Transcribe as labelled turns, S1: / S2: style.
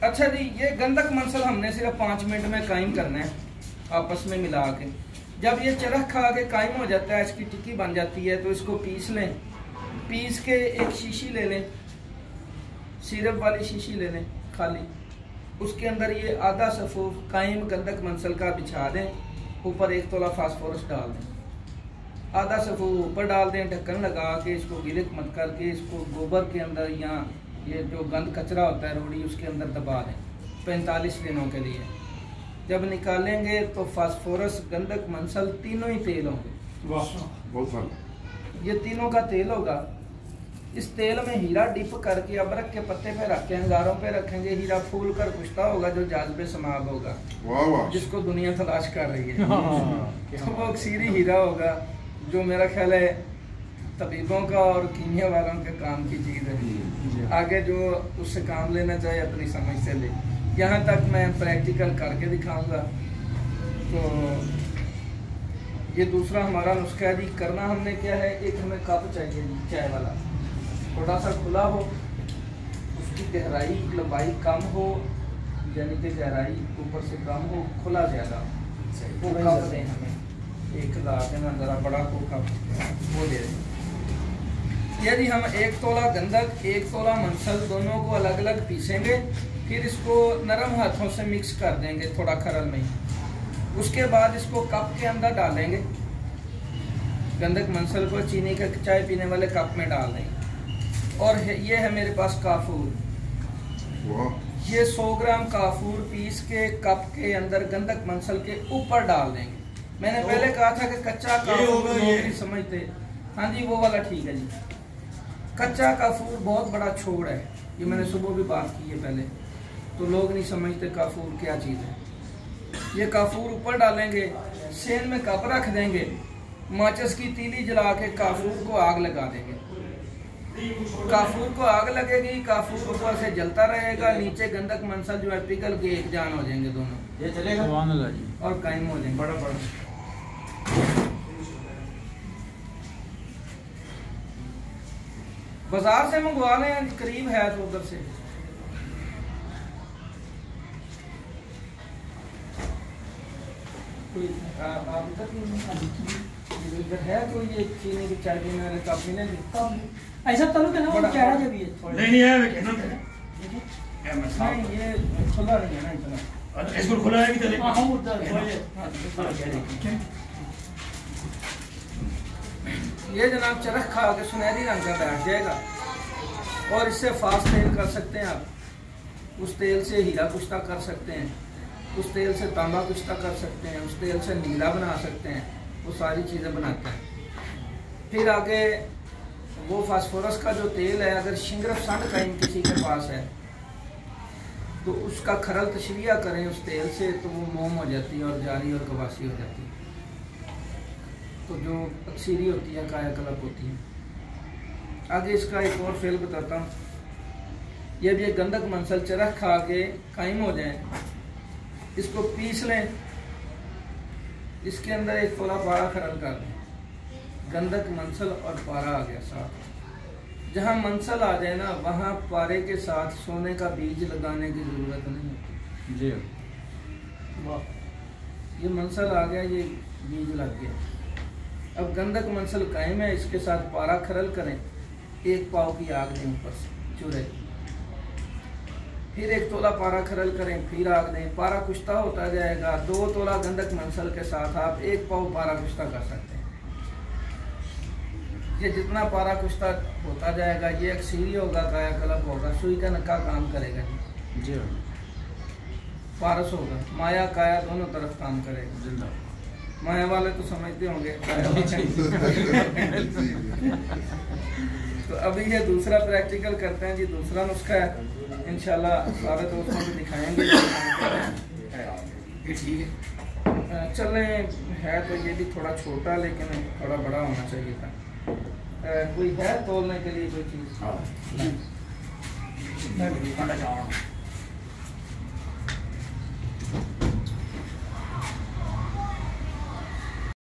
S1: अच्छा जी, ये गंधक मंसल हमने सिर्फ 5 मिनट में कायम करना है आपस में मिला के। जब ये चरख खा के कायम हो जाता है, इसकी टिक्की बन जाती है, तो इसको पीस लें। पीस के एक शीशी ले लें, सिरप वाली शीशी ले लें खाली। उसके अंदर ये आधा सफ़ूफ कायम गंधक मंसल का बिछा दें, ऊपर 1 तोला फास्फोरस डाल दें, आधा सफ़ूफ ऊपर डाल दें, ढक्कन लगा के इसको गिलक मत करके इसको गोबर के अंदर या ये जो गंद कचरा होता है रोड़ी उसके अंदर दबा दें 45 दिनों के लिए। जब निकालेंगे तो फास्फोरस, गंधक मंसल तीनों ही तेल होंगे। वाह, ये तीनों का तेल होगा। इस तेल में हीरा डिप करके अबरक के पत्ते पे रखें, अंगारों पे रखेंगे, हीरा फूल कर कुश्ता होगा जो जाज़बे समाब होगा, जिसको दुनिया तलाश कर रही है। तो वो अक्सीरी हीरा होगा जो मेरा ख्याल है तबीबों का और कीमिया वालों के काम की चीज़ है। आगे जो उससे काम लेना चाहे अपनी समझ से ले। यहाँ तक मैं प्रैक्टिकल करके दिखाऊंगा। तो ये दूसरा हमारा नुस्खा है जी। करना हमने क्या है, एक हमें कप चाहिए जी चाय वाला, थोड़ा सा खुला हो, उसकी गहराई लंबाई कम हो, यानी कि गहराई ऊपर से कम हो, खुला ज़्यादा, वो कप दें हमें। एक ला देना ज़रा बड़ा को कप वो दे दें। यदि हम 1 तोला गंधक 1 तोला मंसल दोनों को अलग अलग पीसेंगे, फिर इसको नरम हाथों से मिक्स कर देंगे थोड़ा खरल में ही। उसके बाद इसको कप के अंदर डालेंगे, गंधक मंसल को चीनी का चाय पीने वाले कप में डाल देंगे। और ये है मेरे पास काफूर, ये 100 ग्राम काफूर पीस के कप के अंदर गंधक मंसल के ऊपर डाल देंगे। मैंने पहले कहा था कि कच्चा काफूर लोग नहीं समझते। हाँ जी, वो वाला ठीक है जी। कच्चा काफूर बहुत बड़ा छोड़ है, ये मैंने सुबह भी बात की है पहले, तो लोग नहीं समझते काफूर क्या चीज़ है। ये काफूर ऊपर डालेंगे, सेन में कप रख देंगे, माचिस की तीली जला के काफूर को आग लगा देंगे। काफूर को आग लगेगी, काफूर ऊपर से जलता रहेगा, नीचे गंधक मंसल जो है पिघल के एक जान हो जाएंगे दोनों। ये चलेगा और कायम हो जाएंगे। बड़ा बाजार से मंगवा लें, करीब है तो उधर से। इधर है कोई ये चीनी की चाय पीने वाले कप मिलेंगे ऐसा तलो के ना, वो चेहरा जब ये
S2: नहीं है
S1: नहीं, ये खुला नहीं है ना इतना।
S2: इसको खुला है कि चले?
S1: हां हम उधर ये जनाब चरख खा के सुनहरी रंग का बैठ जाएगा। और इससे फास्ट तेल कर सकते हैं आप। उस तेल से हीरा कुश्ता कर सकते हैं, उस तेल से तांबा कुश्ता कर सकते हैं, उस तेल से नीला बना सकते हैं, वो सारी चीज़ें बनाते हैं। फिर आगे वो फास्फोरस का जो तेल है, अगर शिंगरफ संड का किसी के पास है तो उसका खरल तशरिया करें उस तेल से, तो वो मोम हो जाती है और जारी और कवासी हो जाती है। तो जो अक्सीरी होती है कायाकल्प होती है। आगे इसका एक और फेल बताता हूँ। ये भी गंधक मंसल चरख खा के कायम हो जाए, इसको पीस लें, इसके अंदर 1 तोला पारा खरल कर दें। गंधक मंसल और पारा आ गया साथ। जहाँ मंसल आ जाए ना, वहाँ पारे के साथ सोने का बीज लगाने की ज़रूरत नहीं होती जी। ये मंसल आ गया, ये बीज लग गया। अब गंधक मंसल कायम है, इसके साथ पारा खरल करें, 1 पाव की आग दें ऊपर से चूरे, फिर 1 तोला पारा खरल करें, फिर आग दें, पारा कुश्ता होता जाएगा। 2 तोला गंधक मंसल के साथ आप 1 पाव पारा कुश्ता कर सकते हैं। ये जितना पारा कुश्ता होता जाएगा, ये अक्सीरी होगा, कायाकल्प होगा, सुई का नक्का काम करेगा जी। पारस होगा, माया काया दोनों तरफ काम करेगा। जिंदा माया वाले तो समझते होंगे। तो अभी ये दूसरा प्रैक्टिकल करते हैं जी। दूसरा नुस्खा है, इंशाल्लाह सारे दोस्तों को दिखाएंगे। ठीक है, चलें। है तो ये भी थोड़ा छोटा, लेकिन थोड़ा बड़ा होना चाहिए था। कोई है तोलने के लिए कोई चीज़?